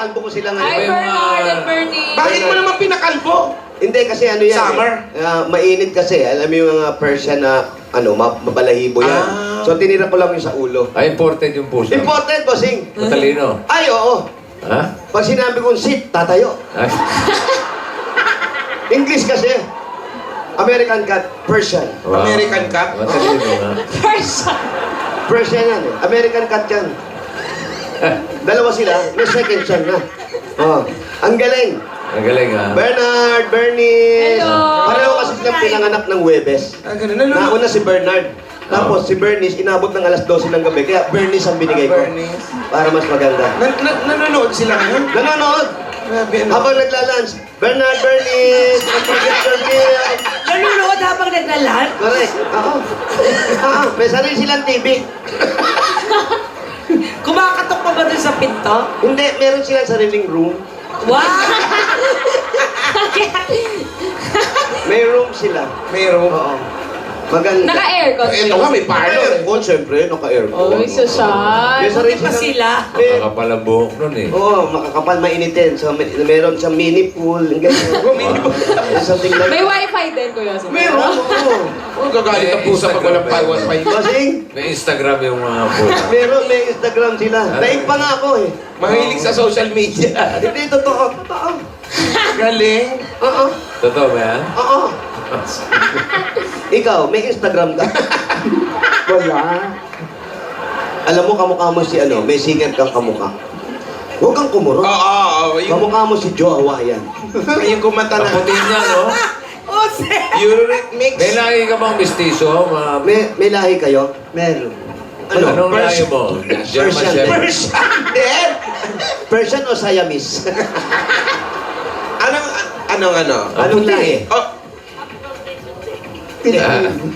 pinakalbo ko sila Hi, ngayon. Bernard and Bernie. Bakit mo naman pinakalbo? Hindi kasi ano yan. Summer? Mainit kasi. Alam mo yung mga Persian na mabalahibo yan. Ah. So tinira ko lang yung sa ulo. Ay, imported yung puso. Important, bossing. Matalino. Ay, oo. Ha? Pag sinabi kong sit, tatayo. Ay, English kasi. American cat, Persian. wow. American cat? Matalino nga. Persian. Persian yan eh. American cat yan. Dalawa sila, may second son na. Oh, ang galing. Ang galing ha. Bernard, Bernice. Hello. Pareho kasi silang pinanganak ng Webes. Ganun. Nauna si Bernard. Tapos si Bernice, inabot ng alas 12 ng gabi. Kaya Bernice ang binigay ko. Bernice. Para mas maganda. Nanonood sila ngayon? Nanonood. Grabe, ano? Habang naglalunch. Bernard, Bernice, don't forget your meal. Nanonood habang naglalan? Correct. Oo. May sarili silang TV. Kumakatok pa ba dun sa pinto? Hindi, meron silang sariling room. Wow! May room sila. Mayroon. Oo. Maganda. Naka-aircon. Ito nga, may parlor. Naka-aircon, syempre. Naka-aircon. Oh, isa siya. May sarili Pa sila. Kakapal ang buhok nun eh. Oo, makakapal, mainitin. So, meron siyang mini pool, ganyan. Something like May wifi din, Kuya. Meron, oo. Oh, gagalit ang pusa pag walang wifi. Kasing, May Instagram yung mga puso. meron, may Instagram sila. Daig pa nga ako eh. Mahilig sa social media. Hindi, totoo. Totoo. Galing. Oo. Totoo ba yan? Oo. Ikaw, may Instagram ka? Wala. Alam mo, kamukha mo si may singer kang kamukha. Huwag kang kumuro. Oo. Yung Kamukha mo si Joe Hawaiian. kumanta na. Kaputin niya, no? Ose! Eurythmics. May lahi ka bang mistiso? May lahi kayo? Meron. Anong lahi mo? German Persian. Shepherd? Persian din. Persian o Siamese? Anong lahi? Oh,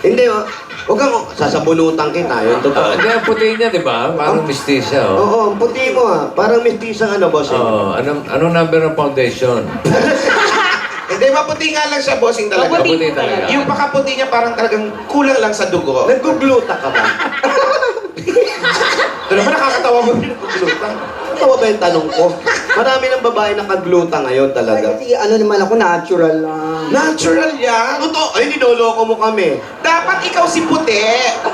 Hindi, huwag kang sasabunutan kita. Yun, totoo. Hindi, ang puti niya, di ba? Parang mistisa, oh. Oo, ang puti mo Parang mistisang boss. Oh, anong number ng foundation? hindi, maputi nga lang siya, bossing talaga. Maputi talaga. Yung pakaputi niya parang talagang kulang lang sa dugo. Nagugluta ka ba? Ito naman nakakatawa mo rin nagugluta. Tawa ba yung tanong ko? Marami ng babae nakagluta ngayon talaga. Kasi ano naman ako, natural lang. Natural yan. Totoo, ay niloloko mo kami. Dapat ikaw si puti.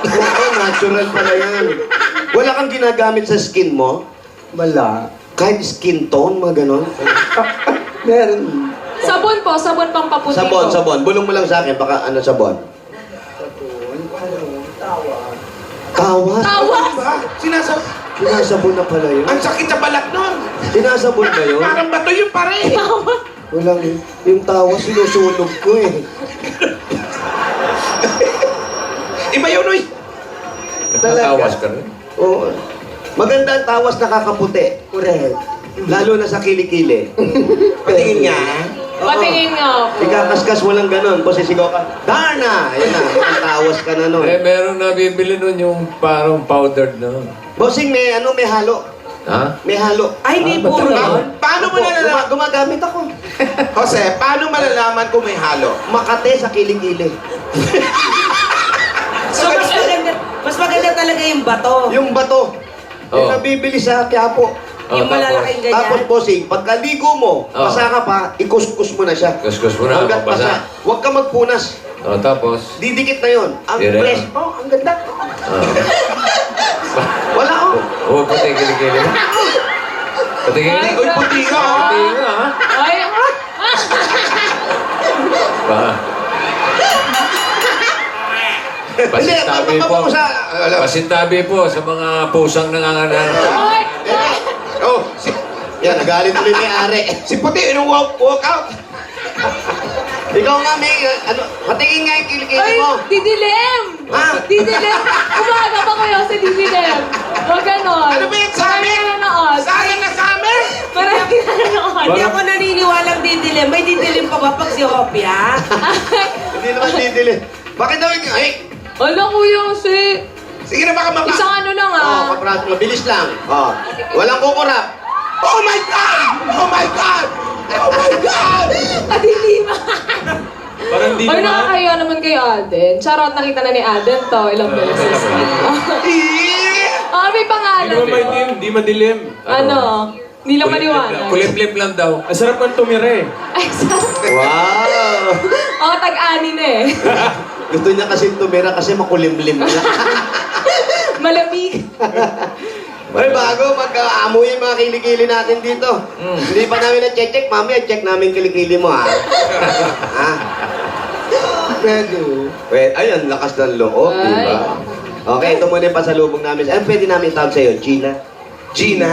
Oo, natural pala yan. Wala kang ginagamit sa skin mo? Wala. Kahit skin tone, mga ganon? Meron. Sabon po, sabon pang paputi Sabon, po. sabon. Bulong mo lang sa akin, baka sabon. Tawa? Tawa! Diba? Sinasabon na pala yun. Ang sakit sa balat nun. Sinasabon ba yun? Parang bato yung pare. Walang, yung tawa sinusunog ko eh. Iba yun, uy. Natawas ka rin. Oo. Maganda ang tawas nakakaputi. Correct. Lalo na sa kilikili. Patingin nga. Patingin nga po. Ikakaskas mo lang ganun. Posisigaw ka, Darna! Ayun na, ang tawas ka na nun. Meron nabibili nun yung parang powdered na. Bossing, may halo. Ha? May halo. Ay, di ba't puro talaga? yun. Paano mo nalalaman? Gumagamit ako. Jose, paano malalaman kung may halo? Makate sa kilikili. So, mas maganda talaga yung bato. Yung bato. Yung Oh. nabibili sa Quiapo. Yung malalaking ganyan. Tapos, bossing, pagkaligo mo, Oh. basa ka pa, ikuskus mo na siya. Kuskus mo na, Hanggat mabasa. basa. Huwag ka magpunas. O, tapos? Didikit na yun. Ang Dire. fresh. Oh, ang ganda. Oh. Wala oh. Oo, pati kilikili mo. Pati kilikili. Uy, puti ka. Pati nga, ha? Ay, Ba? Pasintabi po. magpapako sa... Pasintabi po sa mga pusang nanganganan. ay, Oh, Yan, nagalit ulit ni Are. si puti, yung walk out. Ikaw nga, may, patingin nga yung kilikili ay, mo. didilim! Ha? Didilim! Umaga pa kayo sa didilim. Huwag ganon. Ano ba yan sa Marami amin? na nanood. Sayang na sa amin. Marami na nanood. Hindi ako naniniwalang didilim. May didilim pa ba pag si Hopia? Hindi naman didili. Bakit daw yung... Ay! Ala, kuya, kasi Sige na, baka mapa... isang ano lang Oh, kapras, mabilis lang. Oh. Walang kukurap. Oh my God! Oh my God! Oh my God! Kadilima. Parang di Ay, nakakaya naman kay Aden. Charot, nakita na ni Aden to. Ilang beses na. Ah, may pangalan. Di madilim. Ano? Hindi lang maliwanag. Kulimlim lang daw. Ang sarap ng tumira eh. Ay, sarap. Wow! Oo, tag-ani na eh. Gusto niya kasi tumira kasi makulimlim na. Malamig. Ay, bago mag-aamoy yung mga kilikili natin dito. Hindi pa namin na-check. Mamaya, check namin kilikili mo, ha? Ha? Pwede. Wait, ayun, lakas ng loob, di ba? Okay, ito muna yung pasalubong namin. Ayun, pwede namin tawag sa'yo, Gina. Gina.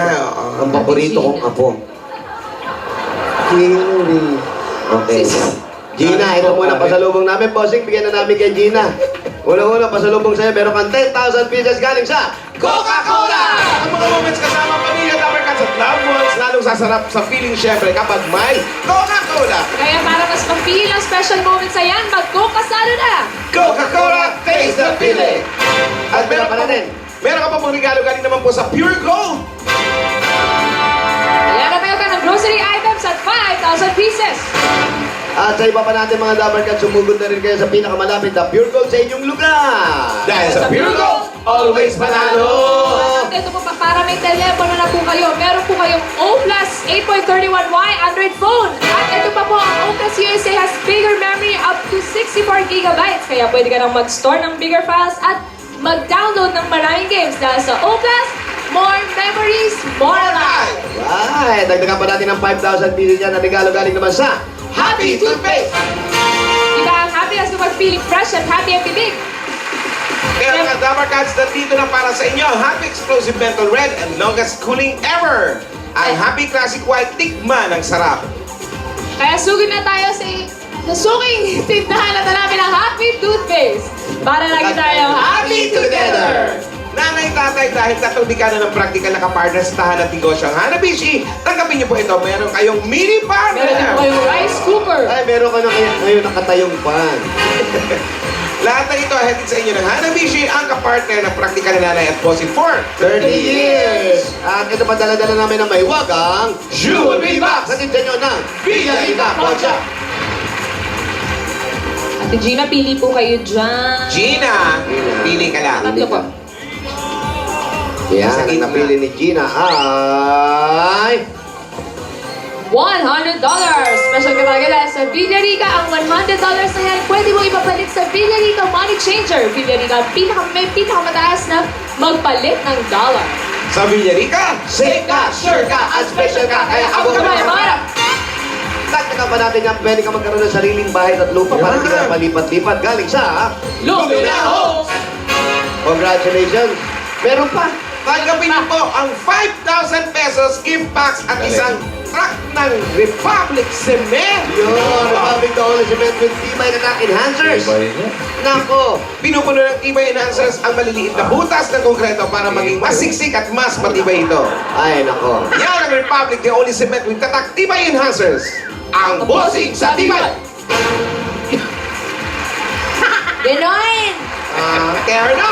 Ang paborito kong apo. Hindi. Okay. Gina, ito muna pasalubong namin. Bossing, bigyan na namin kay Gina. Una-una, pasalubong sa'yo. Meron kang 10,000 pieces galing sa Coca-Cola! Ang mga moments kasama ang pamilya, Dabarkats at loved ones, lalong sasarap sa feeling syempre kapag may Coca-Cola! Kaya para mas mapili ang special moments sa yan, magkukasalo na! Coca-Cola, taste the feeling! At meron pa ka natin. meron ka pa pong regalo galing naman po sa Pure Gold! Kaya natayo ka ng grocery items at 5,000 pieces! At sa iba pa natin mga Dabarkats, sumugod na rin kayo sa pinakamalapit na Pure Gold sa inyong lugar. Dahil sa Pure Gold, always panalo! At ito po pa, para may telepono na po kayo, meron po kayong O Plus 8.31Y Android phone. At ito pa po, ang O Plus USA has bigger memory up to 64 gigabytes. Kaya pwede ka nang mag-store ng bigger files at mag-download ng maraming games. Dahil sa O Plus, more memories, more life! Right, dagdagan pa natin ng 5,000 pieces yan na regalo galing naman sa Happy Toothpaste! Diba ang happiness kapag feeling fresh and happy and bibig? Kaya mga Dabarkats, nandito na para sa inyo, Happy Explosive Menthol Red and longest cooling ever! Ang Happy Classic White, tikman ang sarap! Kaya sugin na tayo sa suking tindahan na namin ang Happy Toothpaste. Para lagi tayo happy together! Nanay, tatay, dahil tatlong dekada ng practical na kapartner sa tahan at negosyo ang Hanabishi, tanggapin niyo po ito. Meron kayong mini partner! Meron din po kayong rice cooker. Ay, meron ka na ngayon nakatayong pan. Lahat ng ito hatid sa inyo ng Hanabishi, ang kapartner ng practical na nanay at bossing for 30 years! At ito pa dala-dala namin ng may wagang Jewelry Box! sa tinta nyo ng Villarita Poncha. Ate Gina, pili po kayo dyan. Gina, pili ka lang. Tatlo po. Yan, Sa ang gitna. napili ni Gina ay... $100! Special ka talaga dahil sa Villarica, ang $100 na yan, pwede mo ipapalit sa Villarica Money Changer. Villarica, may pinakamataas na magpalit ng dollar. Sa Villarica, safe ka, sure ka, at special ka, kaya abot ka Abot ka na ba? Dagdagan pa natin yan, pwede ka magkaroon ng sariling bahay at lupa para hindi ka palipat-lipat galing sa... Lumina Homes! Congratulations! Meron pa! Tanggapin niyo po ang 5,000 pesos gift packs at isang truck ng Republic Cement. Yun! Republic the Holy Cement with Tibay na Knock Enhancers! Iba yun yan. Nako! Pinupuno ng Tibay Enhancers ang maliliit na butas ng konkreto para maging mas siksik at mas matibay ito. Ay, nako! Yan ang Republic the Only Cement with Tatak Tibay Enhancers. Ang bossing sa Tibay! Ganon! Care na!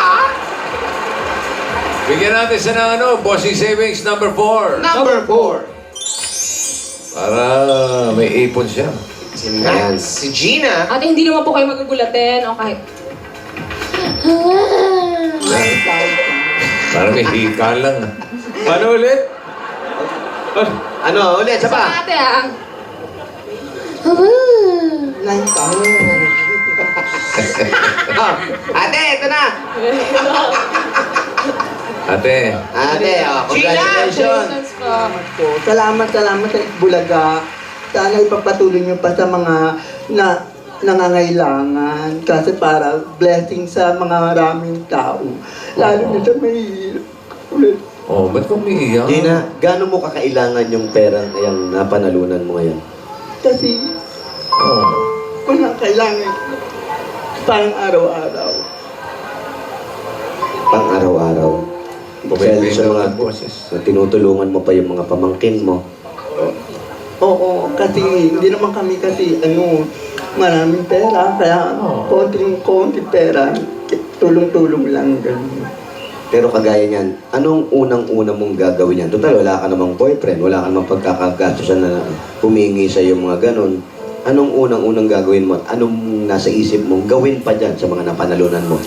Bigyan natin siya ng bossing savings number 4. Number 4. Para may ipon siya. Ayan, si Gina. Ate, hindi naman po kayo magugulatin. Okay. Para may hika lang. Ano ulit? Ano? Ulit, isa pa! Ate, ah. 9,000. Oh, ate, ito na! Ate, Ate, oh, congratulations! Congratulations po. Salamat sa Bulaga. Sana ipapatuloy niyo pa sa mga nangangailangan. Kasi para blessing sa mga maraming tao. Lalo na sa mahirap. Ulit. oh, ba't kung umiiyak? Gina, gaano mo kakailangan yung perang yung napanalunan mo ngayon? Kasi Oh. walang kailangan. Parang araw-araw. Pang araw-araw. Dahil sa mga boses. tinutulungan mo pa yung mga pamangkin mo. Oo, kasi hindi naman kami kasi maraming pera. Kaya konting pera. Tulong-tulong lang. Ganun. Pero kagaya niyan, anong unang-una mong gagawin yan? Total, wala ka namang boyfriend, wala ka namang pagkakagastusan na humingi sa yung mga ganun. Anong unang-unang gagawin mo? Anong nasa isip mong gawin pa dyan sa mga napanalunan mo?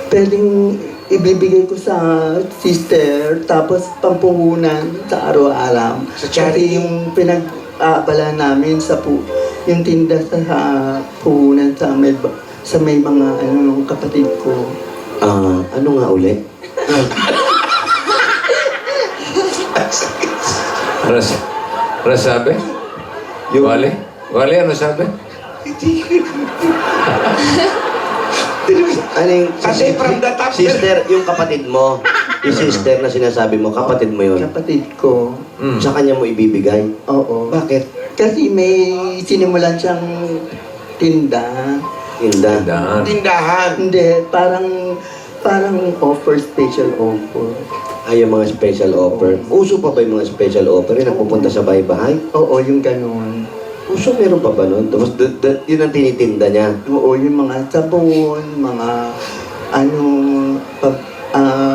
Pwedeng ibibigay ko sa sister, tapos pampuhunan sa araw-araw. Sa charity. Kasi yung pinag-aabala namin yung tinda sa puhunan sa may mga kapatid ko. Ano nga uli? Ano sabi? Wale? Wale, ano sabi? Ano yung... Kasi from the top, Sister, yung kapatid mo. Yung sister na sinasabi mo, kapatid mo yun. Kapatid ko. Mm. Sa kanya mo ibibigay. Oo. Bakit? Kasi may sinimulan siyang tinda. Tinda. Daan. Tindahan. Hindi, parang offer, special offer. Ay, yung mga special offer. Uso pa ba yung mga special offer? Yung nagpupunta sa bahay-bahay? Oo, yung ganun. Uso meron pa ba nun? Tapos yun ang tinitinda niya. Oo, yung mga sabon, mga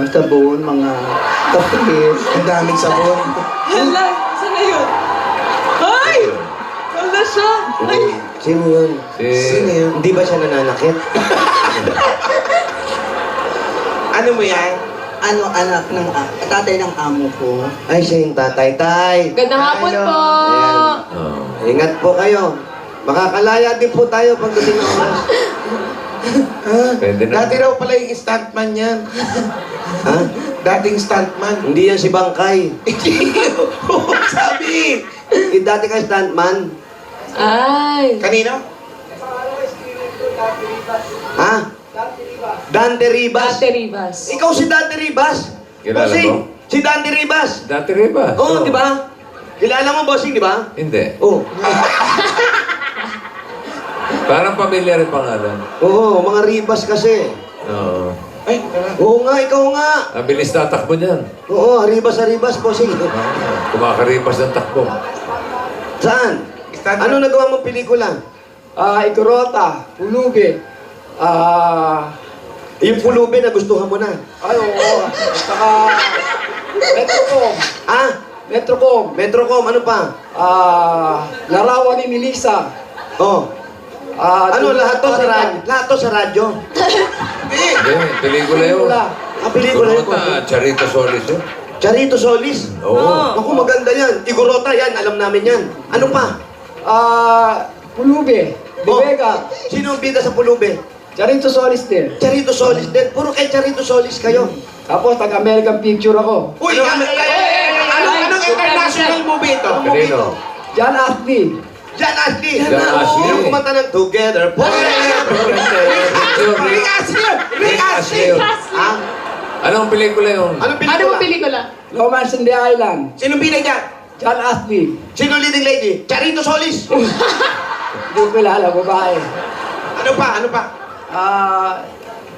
sabon, mga kape. Ang daming sabon. Hala, saan na yun? Ay! Wala siya! Ay! Sino yun? Sino yun? Hindi ba siya nananakit? Ano mo yan? Anak ng tatay ng amo ko. Ay, siya yung tatay. Tay! Gandang hapon Hello. po. Ayan. Oh. Ingat po kayo. Makakalaya din po tayo pagdating ng oras. Pwede na. Dati raw pala yung stuntman yan. Ha? Dating stuntman. Hindi yan si Bangkay. Sabi! Dati ka stuntman. Ay. Kanino? Ha? Dante Ribas. Dante Rivas. Ikaw si Dante Ribas. Kilala Bossing, mo? si Dante Ribas. Dati rin ba? Oo, di ba? Kilala mo, Bossing, di ba? Hindi. Oo. Parang pamilyar yung pangalan. Oo, mga Ribas kasi. Oo. Ay, Oo nga, ikaw nga. Ang bilis tatakbo niyan. Oo, Ribas sa Ribas, Bossing. Kumakaripas ng takbo. Saan? Ano nagawa mong pelikula? Igorota, Pulubi, Yung pulubi na gustuhan mo na. ay oo, saka Metrocom, Ah, Metrocom, Metrocom, ano pa? Larawan ni Melissa, Oh. Ano, lahat to sa radyo? Lahat to sa radyo? Hindi, pelikula yun. Pelikula yun. Igorota, Charito Solis yun. Charito Solis. Oo. Naku, maganda yan. Igorota yan, alam namin yan. Ano pa? Pulubi, Oh. Bibega, Sino ang bida sa pulubi? Charito Solis din. Charito Solis din. Puro kay Charito Solis kayo. Tapos taga-American Picture ako. Uy! Anong international movie ito? Anong movie Kanino? ito? John Ashley, Jan Ashley. Jan Ashley. Yung kumanta ng Together Forever. Rick Astley! Rick Astley! Ah, Anong pelikula yun? anong Ano pelikula? bang pelikula? Romance in the Island, Sinong binay dyan? John Astley. Sino leading lady? Charito Solis. Hindi ko kilala, babae. Ano pa? Ano pa?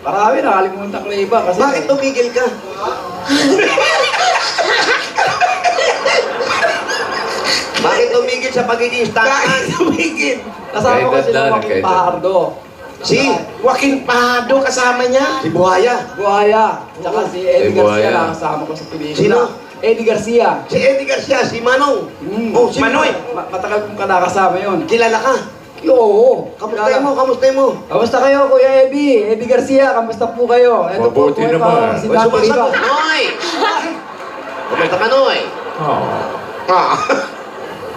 Marami, nakalimutan ko na iba kasi... Bakit tumigil ka? Bakit tumigil sa pagiging stuntman? Kahit tumigil. Kasama ko Kay sila Dadlan, Joaquin kay Dadlan. Pardo. Si Joaquin Pardo kasama niya. Si Buhaya. Buhaya. Tsaka si Eddie Si Garcia Buhaya. na kasama ko sa pelikula. Sino? Eddie Garcia. Si Eddie Garcia, si Manong. Oh, si Manoy. Matagal kong nakasama yun. Kilala ka? Oo. Kamusta mo? Kamusta mo? Kamusta kayo, Kuya Eddie? Eddie Garcia, kamusta po kayo? Ito po, Mabuti buhay naman. pa, si May Dante sumasagot. Riva. Noy! Kamusta ka, Noy? Oh. Ah.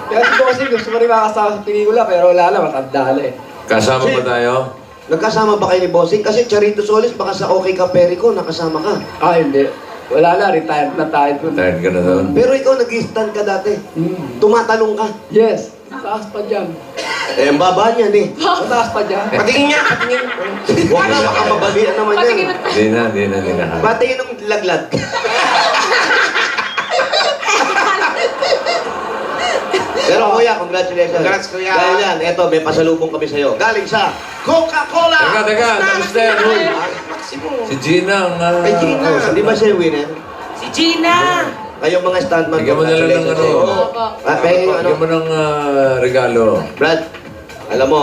Kaya si Bossing, gusto ko rin makasama sa pelikula, pero wala na, matanda na eh. Kasama ba tayo? Nagkasama ba kayo ni Bossing? Kasi Charito Solis, baka sa OK Ka Perico, nakasama ka. Hindi. Wala na, retired na tayo. Tired ka na doon. Pero ikaw nag-stand ka dati. Tumatalong ka. Yes, mataas pa dyan. Eh, ang baba niyan eh. Mataas pa dyan. Patingin niya, patingin. Huwag na, baka mabalian naman Patingin yan. mo. Hindi na. Patingin ng laglag. Pero kuya, congratulations. Congrats, kuya. Dahil yan, eto, may pasalubong kami sa'yo. Galing sa Coca-Cola! Teka, tapos na yan. Uy. Si Gina ang... Kay Gina. Di ba siya yung winner? Si Gina! Kayong mga stuntman, Bigyan mo na lang ng congratulations ano. sa inyo. Pahingin ano, Bigyan mo ng regalo. Brad, alam mo,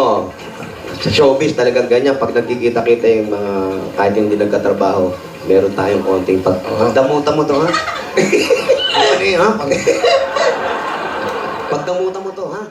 sa showbiz talagang ganyan, pag nagkikita-kita yung mga, kahit hindi nagkatrabaho, meron tayong konting pagdamutan mo to, ha? Ano yun, ha? Pagdamutan mo to, ha?